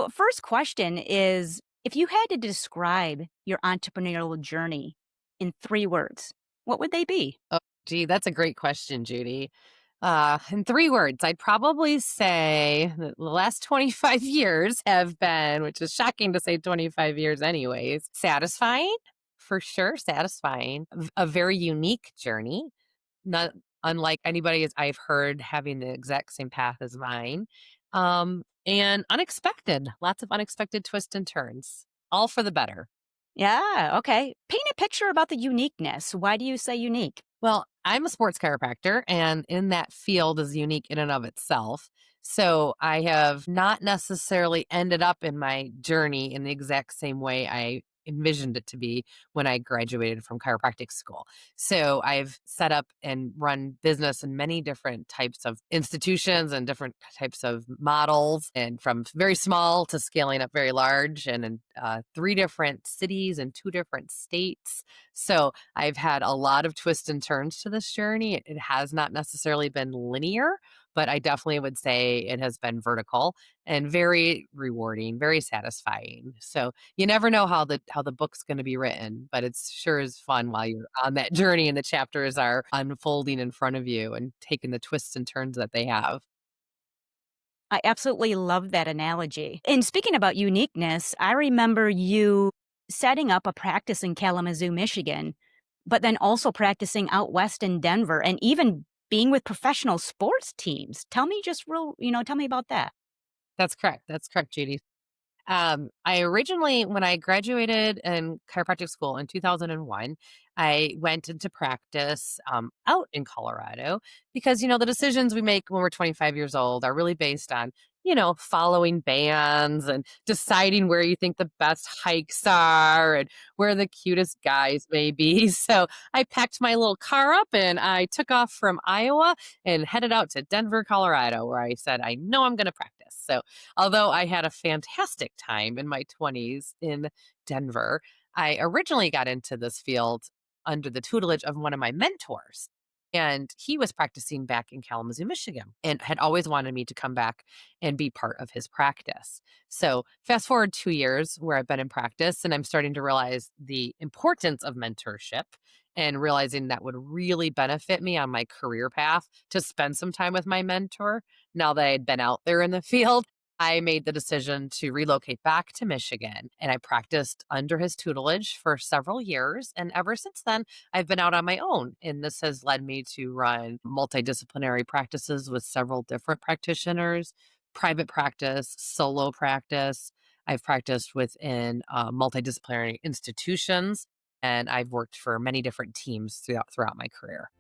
So, first question is if you had to describe your entrepreneurial journey in 3 words, what would they be? Oh, gee, that's a great question, Judy. In 3 words, I'd probably say that the last 25 years have been, which is shocking to say 25 years, anyways, satisfying, for sure, satisfying, a very unique journey, not unlike anybody as I've heard having the exact same path as mine, and unexpected, lots of unexpected twists and turns, all for the better. Yeah, okay. Paint a picture about the uniqueness. Why do you say unique? Well, I'm a sports chiropractor, and in that field is unique in and of itself. So I have not necessarily ended up in my journey in the exact same way I envisioned it to be when I graduated from chiropractic school. So I've set up and run business in many different types of institutions and different types of models, and from very small to scaling up very large, and in 3 different cities and 2 different states. So I've had a lot of twists and turns to this journey. It has not necessarily been linear, but I definitely would say it has been vertical and very rewarding, very satisfying. So you never know how the book's going to be written, but it's sure is fun while you're on that journey and the chapters are unfolding in front of you and taking the twists and turns that they have. I absolutely love that analogy. And speaking about uniqueness, I remember you setting up a practice in Kalamazoo, Michigan, but then also practicing out west in Denver and even being with professional sports teams. Tell me just tell me about that. That's correct. That's correct, Judy. I originally, when I graduated in chiropractic school in 2001, I went into practice out in Colorado because, the decisions we make when we're 25 years old are really based on, following bands and deciding where you think the best hikes are and where the cutest guys may be. So I packed my little car up and I took off from Iowa and headed out to Denver, Colorado, where I said, I know I'm going to practice. So although I had a fantastic time in my 20s in Denver, I originally got into this field under the tutelage of one of my mentors. And he was practicing back in Kalamazoo, Michigan, and had always wanted me to come back and be part of his practice. So, fast forward 2 years where I've been in practice, and I'm starting to realize the importance of mentorship and realizing that would really benefit me on my career path to spend some time with my mentor now that I had been out there in the field. I made the decision to relocate back to Michigan and I practiced under his tutelage for several years. And ever since then, I've been out on my own. And this has led me to run multidisciplinary practices with several different practitioners, private practice, solo practice. I've practiced within multidisciplinary institutions and I've worked for many different teams throughout my career.